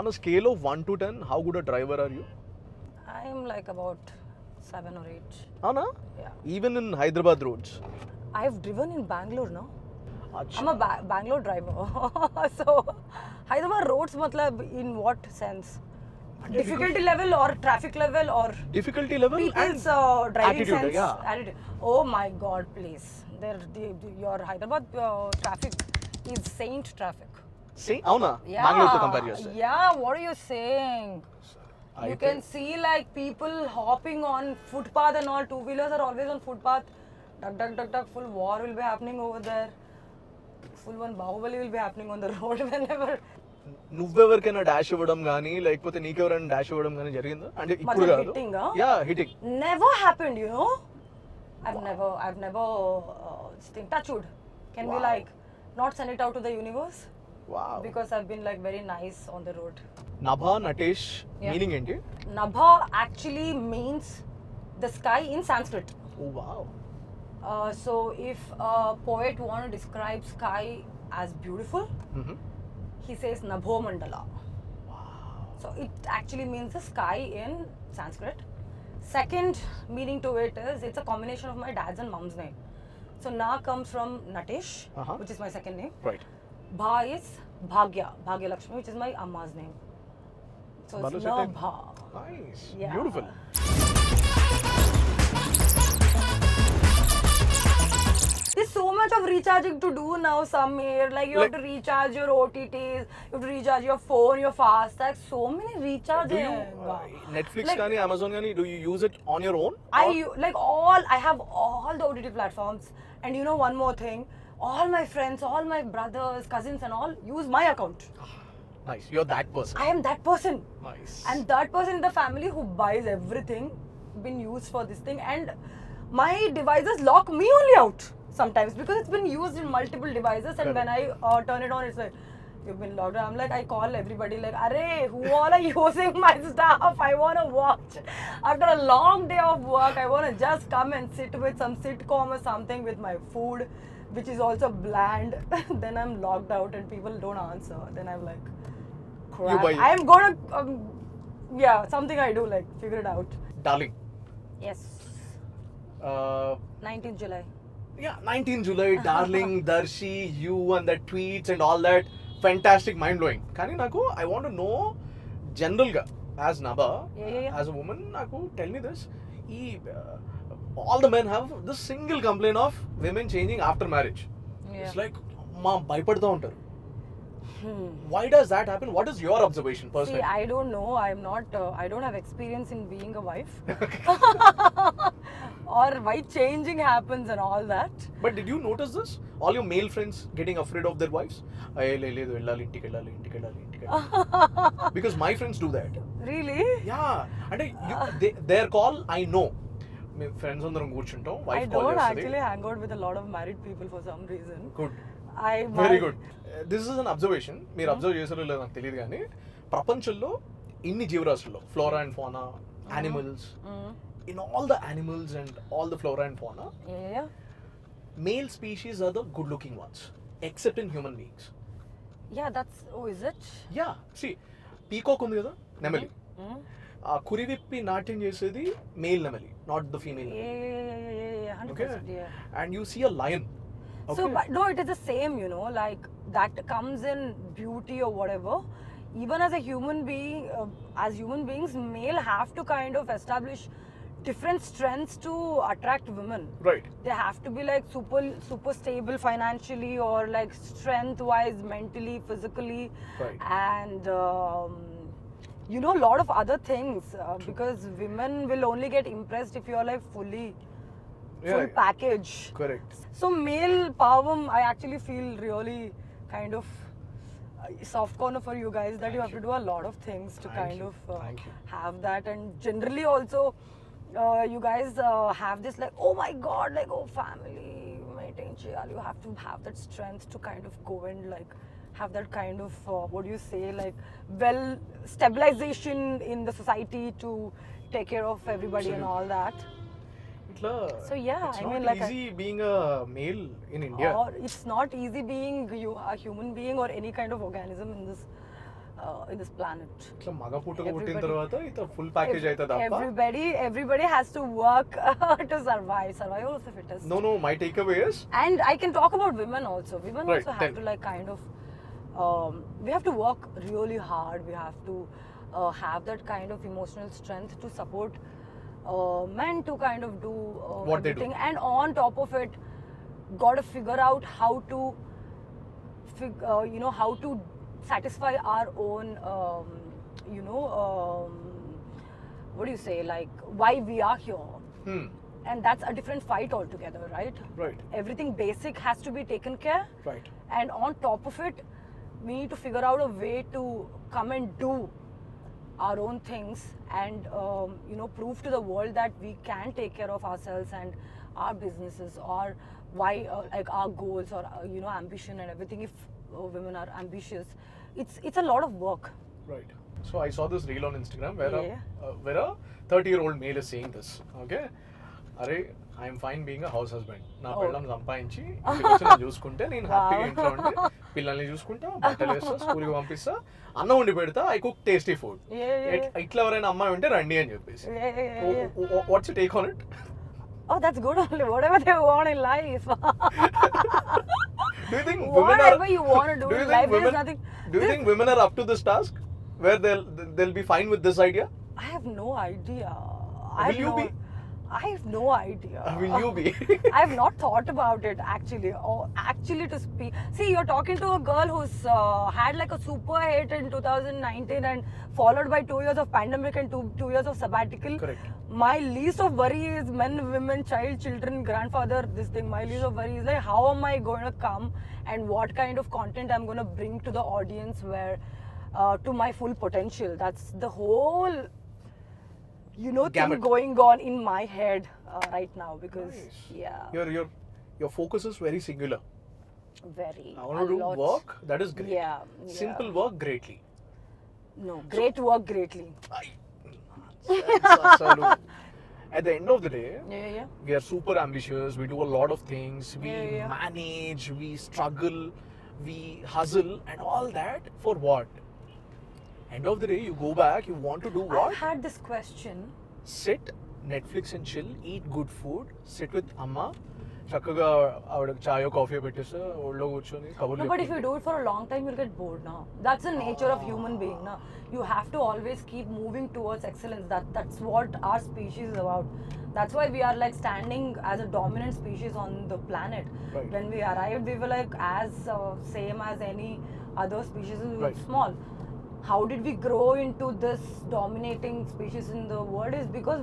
a scale of 1 to 10, how good a driver are you? I'm like about 7 or 8. Anna? Yeah. Even in Hyderabad roads. I've driven in Bangalore now. Achha. I'm a Bangalore driver. So, Hyderabad roads, matlab, in what sense? Difficulty level or traffic level or Difficulty level people's and driving attitude, sense? yeah. Attitude. Oh my God, please. Your Hyderabad traffic is saint traffic. See, Avuna, Yeah. Bangalore to compare yourself. Yeah, what are you saying? You Aithe- can see like people hopping on footpath and all. Two-wheelers are always on footpath. Duck, duck, duck, duck. Full war will be happening over there. Full one Bahubali will be happening on the road whenever. నువ్వెవరికైనా dash ఇవ్వడం కానీ లేకపోతే నీకెవరైనా dash ఇవ్వడం కానీ జరిగిందా అంటే ఇప్పుడు Matlab కాదు hitting, huh? Yeah hitting Never happened, you know. I've never touch wood. Can we Wow. like not send it out to the universe? Wow Because I've been like very nice on the road. Nabha Natesh Yeah. Meaning ఏంటి Nabha actually means the sky in Sanskrit. Oh wow So if a poet want to describe sky as beautiful, he says Nabho Mandala. So it actually means the sky in Sanskrit. Second meaning to it is it's a combination of my dad's and mom's name. So Na comes from Natesh, Uh-huh. which is my second name. Right Bha is Bhagya Lakshmi, which is my Amma's name. So it's Balu Settai. Nabha. Nice Yeah. Beautiful There's so much of recharging to do now, Samir. Like you have to recharge your OTTs, you have to recharge your phone, your FASTag. So many recharging. Netflix Like- కానీ Amazon కానీ do you use it on your own I have all the OTT platforms, and you know one more thing, all my friends, all my brothers, cousins, and all use my account. Nice you are that person I am that person, nice and that person in the family who buys everything been used for this thing, and my devices lock me only out sometimes because it's been used in multiple devices, and when I turn it on, it's like, you've been locked out. I'm like, I call everybody like, Arey, who all are using my stuff? I want to watch. After a long day of work, I want to just come and sit with some sitcom or something with my food, which is also bland. Then I'm locked out and people don't answer. Then I'm like, crap. buy it. I'm gonna, something I do, like, figure it out. Darling Yes. 19th July. Yeah, 19 July, darling, Darshi, you and the tweets and all that. Fantastic, mind blowing. Kani naku, I want to know general ga, as Nabha, Yeah. as a woman, naku, tell me this. All the men have this single complaint of women changing after marriage. Yeah. It's like, ma, bhaypadta untaru. Why does that happen? What is your observation See, personally? I don't know. I'm not. I don't have experience in being a wife, or why changing happens and all that. But did you notice this? All your male friends getting afraid of their wives? లేదు వెళ్ళాలి ఇంటికి వెళ్ళాలి ఇంటికి వెళ్ళాలి ఇంటికి వెళ్ళాలి. Because my friends do that. Really? Yeah, అంటే their call I know. మేము ఫ్రెండ్స్ అందరం కూర్చుంటాం I వైఫ్ కాల్ don't చేస్తుంది. actually hang out with a lot of married people for some reason. Good I very good this is an observation మీరు observe చేసారో లేదో నాకు తెలియదు కానీ ప్రపంచంలో ఇన్ని జీవరాశుల్లో flora and fauna animals in all the animals and all the flora and fauna Yeah. Male species are the good looking ones except in human beings Yeah. That's. Oh, is it? Yeah see peacock ఉంది కదా నెమలి Mm. ఆ కురివిప్పి నాట్యం చేసేది male నెమలి not the female Yeah. 100%. Yeah. And you see a lion So, but no, it is the same, you know, like that comes in beauty or whatever. Even as a human being, as human beings, male have to kind of establish different strengths to attract women. Right They have to be like super stable financially, or like strength wise, mentally, physically, Right. and you know, a lot of other things, because women will only get impressed if you're like full package. Correct So male power, I actually feel really kind of soft corner for you guys, that you have to do a lot of things to Thank kind you. of Thank you. have that. And generally also you guys have this like, oh my god, like, oh, family maintain cheyali. You have to have that strength to kind of go and like have that kind of what do you say, like, well, stabilization in the society to take care of everybody and all that. ఇట్లా So, yeah, it's I not mean, like, easy being a male in India. Or it's not easy being a human being or any kind of organism in this in this planet. ఇట్లా మగ పుట్టుక పుట్టిన Everybody- తర్వాత ఇట్లా full package అయితే తప్ప Everybody has to work to survive. Survival of the fittest. No, my takeaway is And I can talk about women also. Women Right, also have tell to like kind of, we have to work really hard. We have to have that kind of emotional strength to support men to kind of do What they do. everything. And on top of it, got to figure out how to, how to satisfy our own, what do you say, like why we are here. And that's a different fight altogether, right? right, Everything basic has to be taken care, right. and on top of it, we need to figure out a way to come and do our own things and prove to the world that we can take care of ourselves and our businesses, or why like our goals or ambition and everything. If women are ambitious, it's a lot of work. Right. So I saw this reel on Instagram where Yeah. where a 30-year-old male is saying this. Okay. అరే I'm fine being a house husband. నా Oh. పిల్లల్ని సంపాదించి ఇంటికి వచ్చి నేను చూసుకుంటే నేను హ్యాపీగా Wow. ఇంట్లో ఉంటే పిల్లల్ని చూసుకుంటా, బట్టలు వేస్తా, స్కూల్కి పంపిస్తా, అన్నం వండి పెడతా, I cook tasty food. Yeah. ఇట్లా ఎవరైనా అమ్మాయి ఉంటే రండి అని చెప్పేసి. Yeah. What's take on it? Oh, that's good only. Whatever they want in life. Do you think women are? Whatever you want to do Do you in think life, there is women? nothing. Do you think women are up to this task, where they'll be fine with this idea? I have no idea. Will you be? I have no idea. Will you be? I have not thought about it actually. Actually, to speak, see, you're talking to a girl who's had like a super hit in 2019 and followed by 2 years of pandemic and two years of sabbatical. Correct. My least of worry is men, women, child, children, grandfather. This thing. My least of worry is like how am I going to come and what kind of content I'm going to bring to the audience where to my full potential. That's the whole thing Gamut. going on in my head right now because Nice. yeah, Your focus is very singular. very. I want to do a lot. work that is great. Yeah. Simple work greatly. No, great work greatly. At the end of the day, Yeah. we are super ambitious. We do a lot of things. We Yeah. manage. We struggle. We hustle, and all that for what? End of the day, you go back. You want to do what? I've had this question. Sit, Netflix and chill, eat good food, sit with Amma, చక్కగా ఆవిడకి చాయో coffee పెట్టేస్తే ఒళ్ళో కూర్చొని No, కబుర్లు but if you do it for a long time, you'll get bored now. That's the nature of human being now. You have to always keep moving towards excellence. That's what our species is about. That's why we are like standing as a dominant species on the planet. Right. When we arrived, we were like as same as any other species. We were Right. small. How did we grow into this dominating species in the world? Is because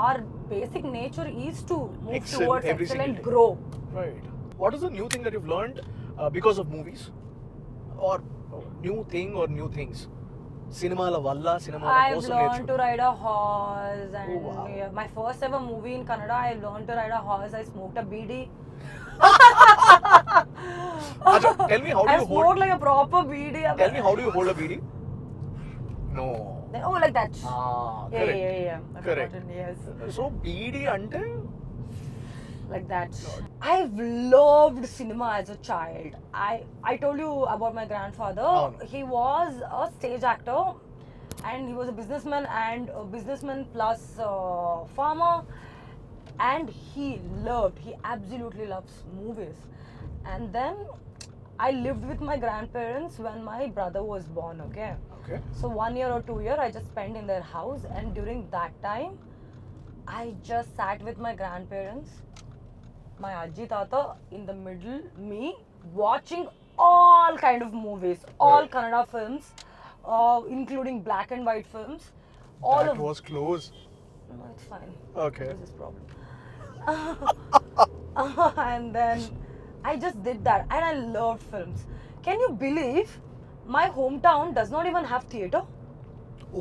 our basic nature is to move Excel towards every excel single and day. grow. Right. What is the new thing that you've learned because of movies? Or new thing or new things? సినిమాల వల్ల సినిమాల I've కోసం learned to నేర్చుకున్నా. ride a horse and Oh, wow. yeah, my first ever movie in Kannada, I learned to ride a horse. I smoked a BD. Acha, tell me how do I you smoked hold? like a proper BD. Tell me how do you hold a BD? No. Oh, like that. Yeah, Correct. yeah. I've Correct. forgotten, yes. So BD అంటే Like that. I've loved cinema as a child. I told you about my grandfather. Oh, no. He was a stage actor and he was a businessman plus farmer, and he absolutely loves movies. And then I lived with my grandparents when my brother was born, okay? Okay. So 1 year or 2 year I just spent in their house, and during that time I just sat with my grandparents, my Ajji Tata in the middle, me watching all kind of movies, all Right. Kannada films, including black and white films. All That of was close. No, it's fine. Okay. This is problem. And then I just did that, and I loved films. Can you believe my hometown does not even have theatre?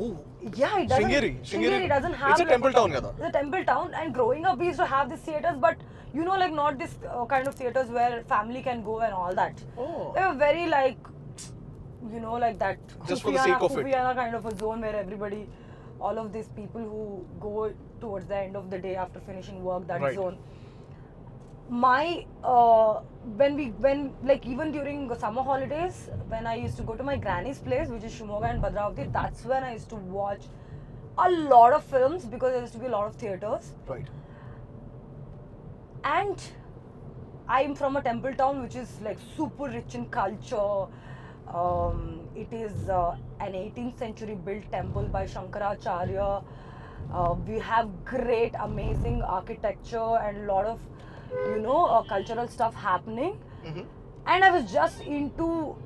Oh. Yeah, it doesn't. Sringeri doesn't have. It's a temple town kada. It's a temple town, and growing up we used to have these theatres, but like not this kind of theatres where family can go and all that. Oh. They were very like, like that. Just for the sake of it. Hufiana kind of a zone where everybody, all of these people who go towards the end of the day after finishing work, that Right. zone. my when like even during the summer holidays, when I used to go to my granny's place, which is Shimoga and Bhadravati, that's when I used to watch a lot of films because there used to be a lot of theaters. Right. And I'm from a temple town which is like super rich in culture. It is an 18th century built temple by Shankaracharya. We have great, amazing architecture and a lot of, cultural stuff happening. Mm-hmm. And I was just into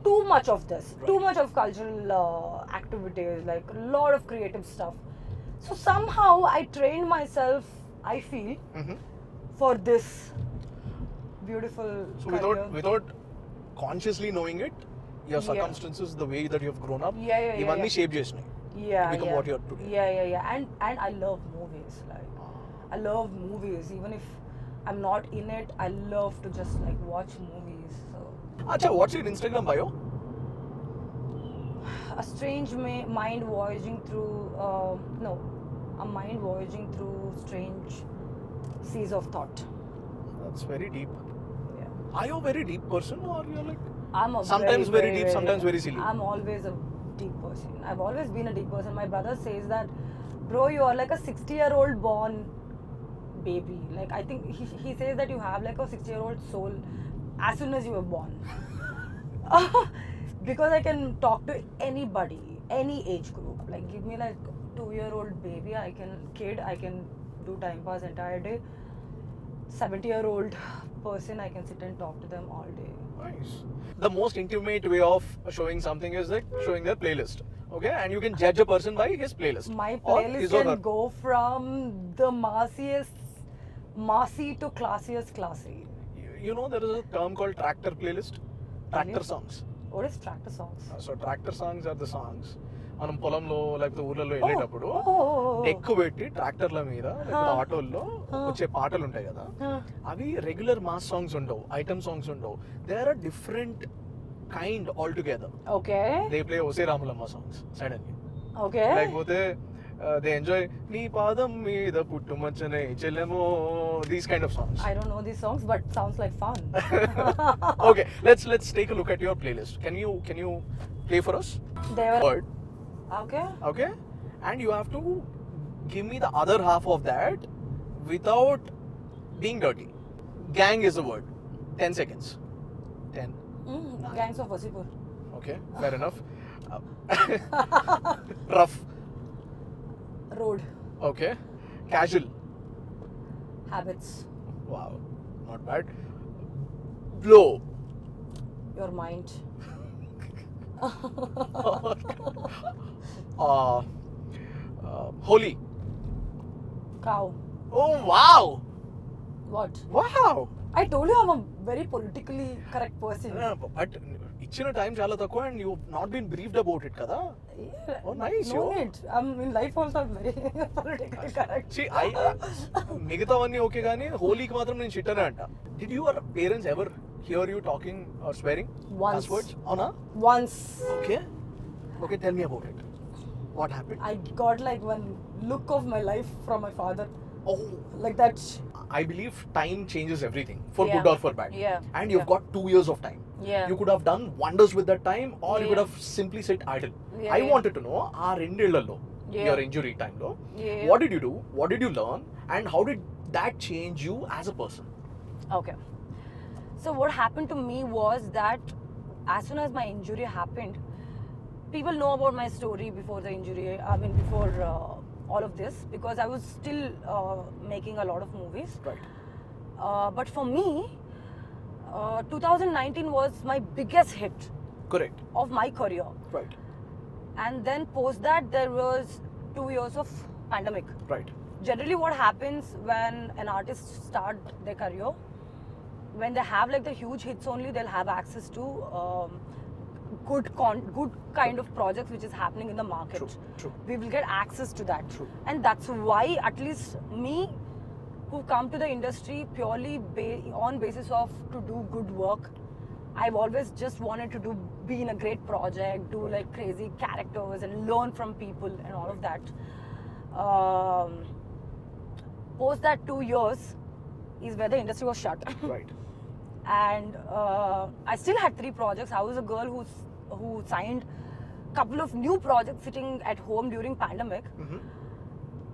too much of this, Right. too much of cultural activities, like a lot of creative stuff. So somehow I trained myself, I feel, Mm-hmm. for this beautiful So career. without consciously knowing it, your Yeah. circumstances, the way that you've grown up, Yeah. ఇవన్నీ shape చేసినాయి. Yeah, become yeah. what you are today. Yeah. And I love movies. Like I love movies. Even if I'm not in it, I love to just like watch movies. So Acha, what's your Instagram bio? a strange mind voyaging through a mind voyaging through strange seas of thought. That's very deep. Yeah. Are you a very deep person or you're like I'm a sometimes very deep, sometimes very silly? I'm always a deep person. I've always been a deep person. My brother says that, bro, you are like a 60-year-old born baby. Like I think he says that you have like a 60-year-old soul as soon as you were born. Because I can talk to anybody, any age group. Like give me like 2-year-old baby, I can do time pass entire day. 70-year-old person, I can sit and talk to them all day. Nice. The most intimate way of showing something is like showing their playlist. Okay, and you can judge a person by his playlist. My or playlist his or her. can go from the massy to classiest classy. You know there is a term called tractor playlist. Tractor Really? songs. What is tractor songs? So tractor songs are the songs మనం పొలంలో లేకపోతే ఊర్లలో వెళ్ళేటప్పుడు Oh. Deck పెట్టి ట్రాక్టర్ల మీద లేకపోతే ఆటోల్లో వచ్చే పాటలు ఉంటాయి కదా అవి రెగ్యులర్ మాస్ సాంగ్స్ ఉండవు ఐటమ్ సాంగ్స్ ఉండవు they are different kind all together Okay. They play Ose Ramulamma songs suddenly Okay. లేకపోతే దే ఎంజాయ్ నీ పాదం మీద పుట్టుమచ్చనే చెల్లెమో these kind of songs I don't know these songs, but sounds like fun. Okay, let's take a look at your playlist. Can you play for us? They were Word, okay. okay? And you have to give me the other half of that without being dirty. Gang is a word. 10 seconds. 10. Gangs of Wasseypur. Okay, fair enough. Rough. Road. Okay. Casual. Habits. Wow, not bad. Blow. Your mind. Holy. Cow. Oh wow. What? Wow. I told you I'm a very politically correct person. But ఇచ్చిన time చాలా తక్కువ and you not been briefed about it కదా Yeah. Oh, nice, No yo. need. I'm in life also I'm very politically correct. మిగతావన్నీ okay కానీ హోలీకి మాత్రం నేను చిట్టనే అంట did your parents ever hear you talking or swearing Once. Words అవునా Once okay okay tell me about it what happened I got like one look of my life from my father. Oh Like that. I believe time changes everything for Yeah. good or for bad. Yeah. And you've Yeah. got 2 years of time. Yeah. You could have done wonders with that time, or you could Yeah. have simply sit idle. Yeah, I yeah. wanted to know, our రెండేళ్లలో Yeah. your injury time lo, Yeah. what did you do? What did you learn? And how did that change you as a person? Okay. So what happened to me was that as soon as my injury happened, people know about my story before the injury. I mean before all of this, because I was still making a lot of movies. Right. But for me, 2019 was my biggest hit Correct. of my career. Right. And then post that there was 2 years of pandemic. Right. Generally what happens when an artist start their career, when they have like the huge hits only, they'll have access to good kind of projects which is happening in the market. True. True. We will get access to that. True. And that's why at least me, who come to the industry purely on basis of to do good work, I've always just wanted to be in a great project, do like crazy characters and learn from people and all of that. Post that 2 years, is where the industry was shut. Right. And I still had 3 projects. I was a girl who signed couple of new projects sitting at home during pandemic.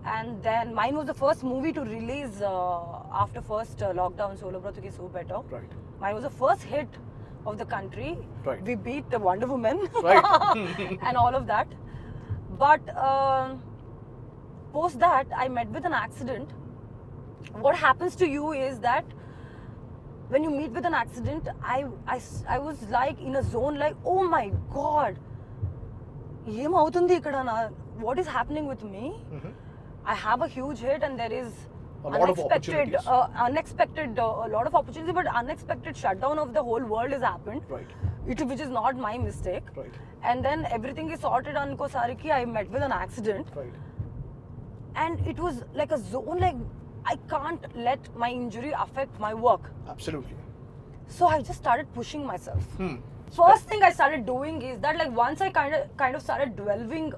And then mine was the first movie to release after first lockdown, Solo Brother Ki So Better. Right. Mine was the first hit of the country. Right. We beat the Wonder Woman. Right. And all of that. But post that, I met with an accident. What happens to you is that when you meet with an accident, I was like in a zone like, oh my God, what is happening with me? I have a huge hit and there is A lot of opportunities. unexpected, a lot of opportunity, but unexpected shutdown of the whole world has happened. Right. Which is not my mistake. Right. And then everything is sorted on Kosariki. I met with an accident. Right. And it was like a zone, like I can't let my injury affect my work. Absolutely. So I just started pushing myself. First thing I started doing is that, like, once I kind of started dwelling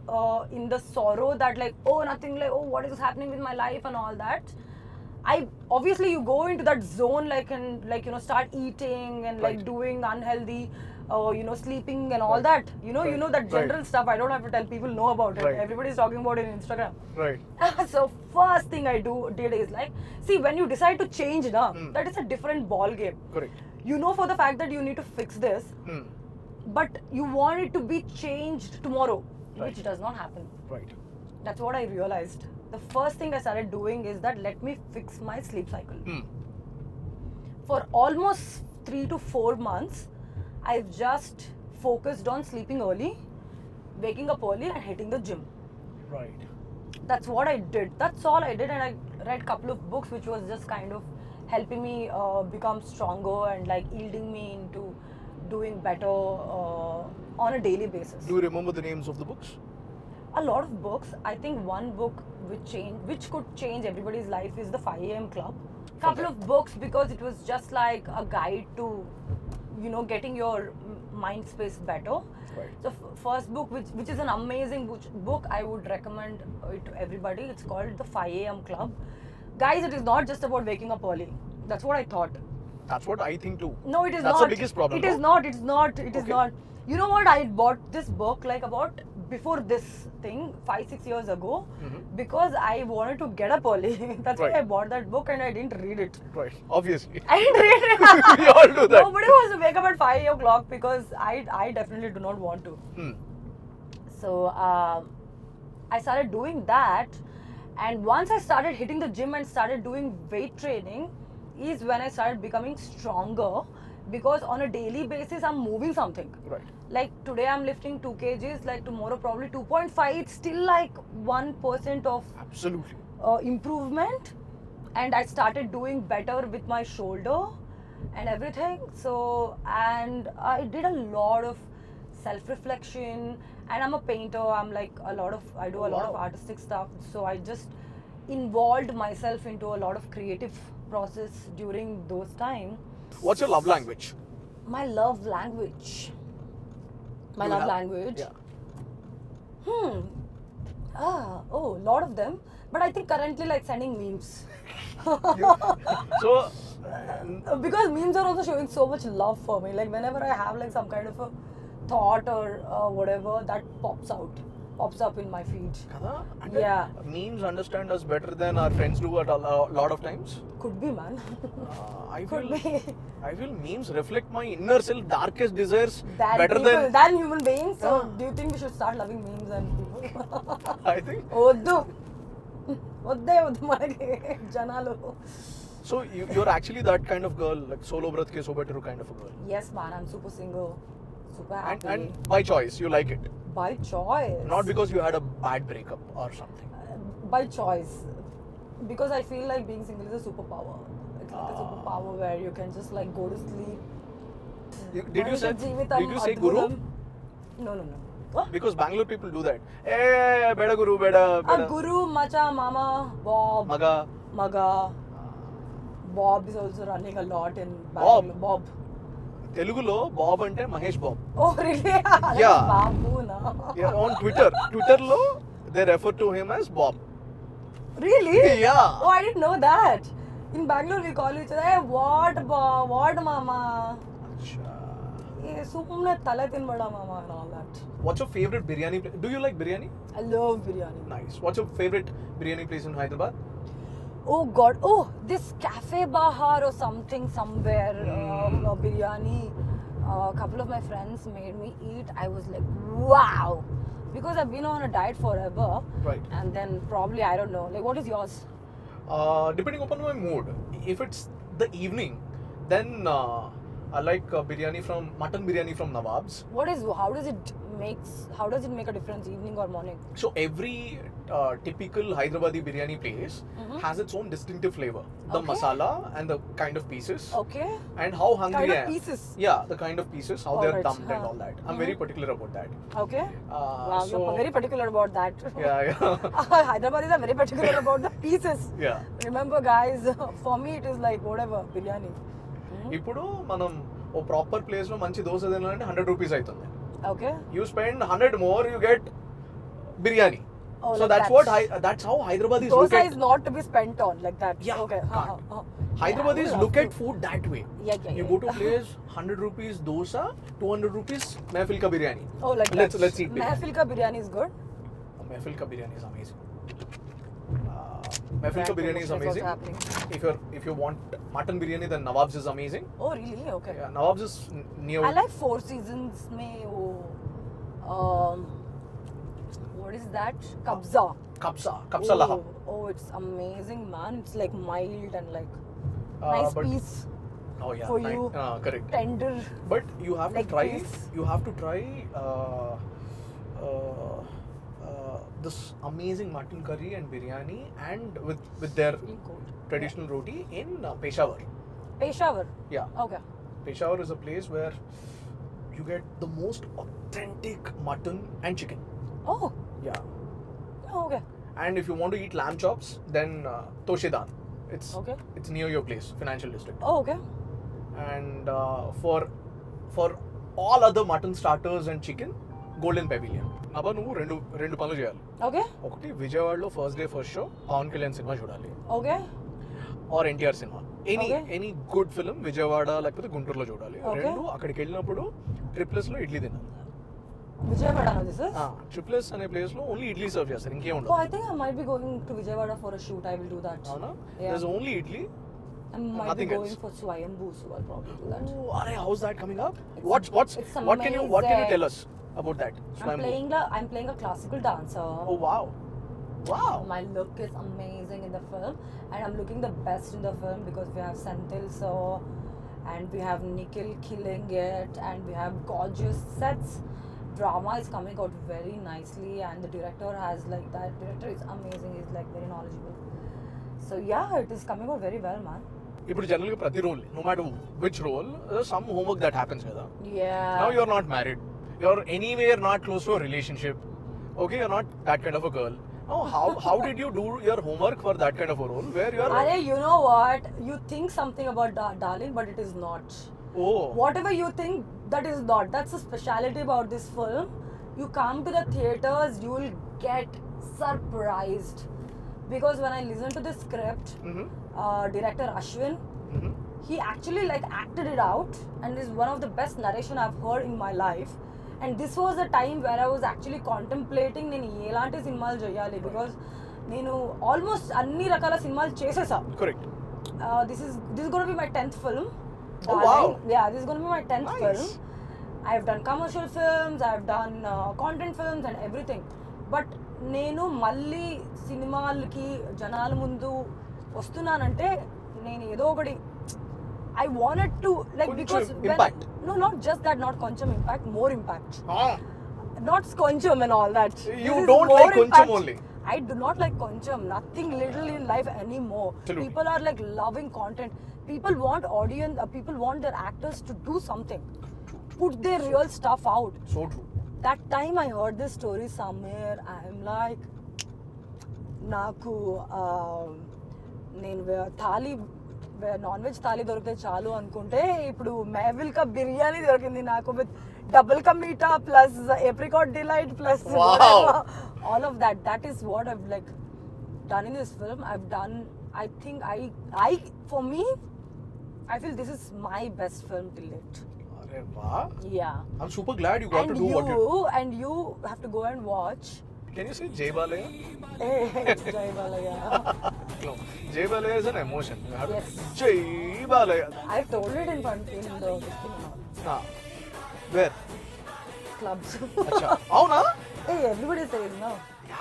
in the sorrow that, like, oh, nothing, like, oh, what is happening with my life and all that, obviously you go into that zone, like, and, like, you know, start eating and, like, Right. doing unhealthy, you know, sleeping and all that, you know, that general stuff. I don't have to tell people know about it. Right. Everybody's talking about it on Instagram. Right. So first thing I did is, like, see, when you decide to change, that is a different ball game. Correct. You know for the fact that you need to fix this, but you want it to be changed tomorrow, Right. which does not happen. Right. That's what I realized. The first thing I started doing is that let me fix my sleep cycle. For almost 3 to 4 months, I've just focused on sleeping early, waking up early, and hitting the gym. Right. That's what I did. That's all I did, and I read a couple of books which was just kind of helping me become stronger and, like, yielding me into doing better on a daily basis. Do you remember the names of the books? A lot of books. I think one book which could change everybody's life is the 5 a.m. Club. Couple of books because it was just like a guide to, you know, getting your mind space better. Right. The first book, which is an amazing book, I would recommend it to everybody. It's called the 5 a.m. Club. Guys, it is not just about waking up early. That's what I thought. That's what I think too. No, it is That's not. the biggest problem. It is no? not. It is not. It is Okay. not. You know what? I bought this book like about before this thing 5-6 years ago because I wanted to get up early. That's why Right. I bought that book and I didn't read it. Right. Obviously. I didn't read it. We all do that. Nobody wants to wake up at 5 o'clock because I definitely do not want to. So I started doing that, and once I started hitting the gym and started doing weight training is when I started becoming stronger, because on a daily basis I'm moving something. Right. Like today I'm lifting 2 kgs, like tomorrow probably 2.5. It's still like 1% of Absolutely. improvement, and I started doing better with my shoulder and everything. So, and I did a lot of self-reflection, and I'm a painter. I'm like I do a lot of Wow. artistic stuff. So I just involved myself into a lot of creative process during those times. What's your love language? My love language. My You love have- language. Yeah. Lot of them. But I think currently like sending memes. So, Because memes are also showing so much love for me. Like whenever I have like some kind of a thought or whatever, that pops up in my feed. Kada, Yeah. memes understand us better than our friends do at a lot of times. Could be, man. I Could feel be. I feel memes reflect my inner self, darkest desires better than human beings. So Yeah. do you think we should start loving memes and people? I think. వద్దు మనకి జనాలు. So you're actually that kind of girl, like solo bratke so better kind of a girl. Yes, man, I'm super single, super happy. And by choice, you like it. By choice. Not because you had a bad breakup or something. By choice. Because I feel like being single is a superpower. It's like a superpower where you can just like go to sleep. Did you say guru? No. What? Because Bangalore people do that. Hey, beda guru, beda. Guru, Macha, Mama, Bob, Maga. Bob is also running a lot in Bob? Bangalore. Bob. Telugulo Bob ante Mahesh Bob. Oh, really? Yeah. Babu, na. Yeah, on Twitter lo they refer to him as Bob. Really? Yeah. Oh, I didn't know that. In Bangalore, we call each other, hey, what, mama? Hey, sumne tala tinbada, mama, and all that. What's your favorite biryani place? Do you like biryani? I love biryani. Nice. What's your favorite biryani place in Hyderabad? Oh God! Oh, this Cafe Bahar or something somewhere. Biryani. A couple of my friends made me eat. I was like, wow, because I've been on a diet forever. Right. And then probably I don't know. Like, what is yours? Depending upon my mood. If it's the evening, then I like mutton biryani from Nawab's. How does it make a difference, evening or morning? So every typical Hyderabadi biryani place has its own distinctive flavor. The Okay. masala and the kind of pieces. Okay. And how hungry Kind I of am. pieces. Yeah, the kind of pieces, how they're Alright, dumped and huh. all that. I'm very particular about that. Okay. Wow, so- you're very particular about that. Yeah. Hyderabadis are very particular about the pieces. Yeah. Remember, guys, for me it is like whatever, biryani. ఇప్పుడు మనం ఓ proper place లో మంచి దోశ తినాలంటే 100 rupees అవుతుంది. Okay. You spend 100 more, you get biryani. Oh, So like that's how Hyderabadis look Dosa at. is not to be spent on like that. Yeah, Okay. can't. Yeah, Hyderabadis I would look love at to. food that way. Yeah. You go to a place, 100 rupees dosa, 200 rupees Mehfil ka biryani. Oh, like let's that. eat biryani. Mehfil ka biryani is good. Mehfil ka biryani is amazing. Mehfil ka That biryani is also amazing. happening. If you want mutton biryani, then Nawab's is amazing. Oh, really? Okay. Yeah, Nawab's is near. I like Four Seasons mein what is that? Kabza. Kapsa laham. Oh, it's amazing, man. It's like mild and like Uh, nice but- piece, Oh yeah, for you. correct. tender. But you have Like to try. this. You have to try this amazing mutton curry and biryani, and with their Really good. traditional roti in Peshawar. Peshawar. Yeah, Okay. Peshawar is a place where you get the most authentic mutton and chicken. Oh. Yeah, Oh, okay. and if you want to eat lamb chops, then Toshedan. Okay. It's near your place, financial district. Oh, okay. And for all other mutton starters and chicken, Golden Pavilion. అబ్బా నువ్వు రెండు పనులు చేయాలి. Okay. ఒకటి విజయవాడలో first day first show Pawan Kalyan cinema చూడాలి, Okay. Or NTR cinema, Okay. Any good film Vijayawada లేకపోతే గుంటూరులో చూడాలి. Okay. రెండు అక్కడికి వెళ్ళినప్పుడు ట్రిప్లెస్ లో ఇడ్లీ తినాలి. Vijayawada, this is? ట్రిప్లెస్ అనే ప్లేస్ లో ఓన్లీ ఇడ్లీ సర్వ్ చేస్తారు, ఇంకేం Oh, ఉండదు. I think I might be going to Vijayawada for a shoot. I will do that. అవునా? Yeah. There's only idli. I might be Nothing going else. for Swayambhu, so I'll probably do that. Oh, are how's that coming up? It's What can you amazing. tell us about that? I'm playing a classical dancer. Oh wow. Wow. My look is amazing in the film, and I'm looking the best in the film because we have Senthil Sir, and we have Nikhil killing it, and we have gorgeous sets. Drama is coming out very nicely, and the director is amazing. He's like very knowledgeable. So yeah, it is coming out very well, man. ఇప్పుడు జనరల్గా ప్రతి role, no matter which role, some homework that happens కదా. Yeah. Now you're not married. You're anywhere not close to a relationship. Okay, you're not that kind of a girl. Now, how did you do your homework for that kind of a role where you're? Arey, you know what? You think something about darling, but it is not. Oh. Whatever you think, that is not. That's the speciality about this film. You come to the theaters, you will get surprised. Because when I listen to the script, Mm-hmm. director Ashwin, Mm-hmm. he actually like acted it out, and is one of the best narration I've heard in my life. And this was a time where I was actually contemplating నేను ఎలాంటి సినిమాలు చేయాలి, because నేను almost అన్ని రకాల సినిమాలు చేసేసా. Correct. This is going to be my 10th film. Oh, wow. Yeah, this is going to be my 10th Nice. film. I've done commercial films, I've done content films and everything. But నేను మళ్ళీ సినిమాలకి జనాల ముందు వస్తున్నానంటే నేను ఏదో ఒకటి I wanted to like, కొంచెం because impact. no, not just that, not కొంచెం impact, more impact. Ah. Not koncham and all that. You This is don't more like koncham impact. only. I do not like koncham. Nothing little in life anymore. Absolutely. People are like loving content. People want audience. People want their actors to do something. Put their real stuff out. So true. That time I heard this story somewhere, I'm like, నాకు నేను thali non veg thali దొరికితే చాలు అనుకుంటే ఇప్పుడు మెహవిల్ కా బిర్యానీ దొరికింది నాకు, with double ka meetha plus apricot delight plus Wow. all of that. That is what I've like done in this film. I've done I think for me, I feel this is my best film till date. Arey wow. Yeah. I'm super glad you got And to do what you. and you have to go and watch. Can you say Jay Balaya? Hey, Jai Balaya. No, Jay Balaya is an emotion. You have to- Yes. Jay Balaya. I've told it in front in the this thing and all. Ah. Where? Clubs. Acha. Avuna? Hey, everybody says no.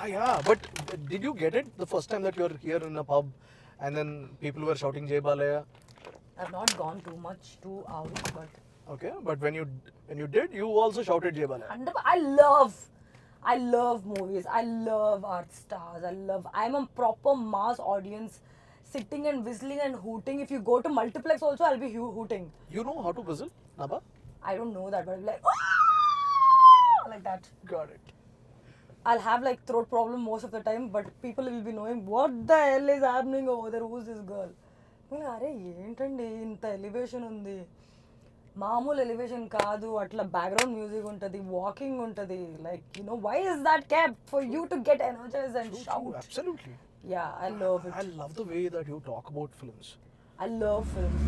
Yeah. But did you get it the first time that you were here in a pub and then people were shouting Jay Balaya? I've not gone too out, but Okay. But when you did, you also shouted Jay Balaya. and I love movies. I love art stars. I'm a proper mass audience, sitting and whistling and hooting. If you go to multiplex also, I'll be hooting. You know how to whistle, Naba? I don't know that, but I'll be like, "Ah!" like that. Got it. I'll have like throat problem most of the time, but people will be knowing what the hell is happening over there. Who's this girl? అరే ఏంటండి ఇంత elevation ఉంది, మామూలు elevation కాదు, అట్లా background music ఉంటుంది, walking ఉంటుంది, like why is that cap for you to get energize and True, shout. absolutely. Yeah, I love it. I love the way that you talk about films. I love films.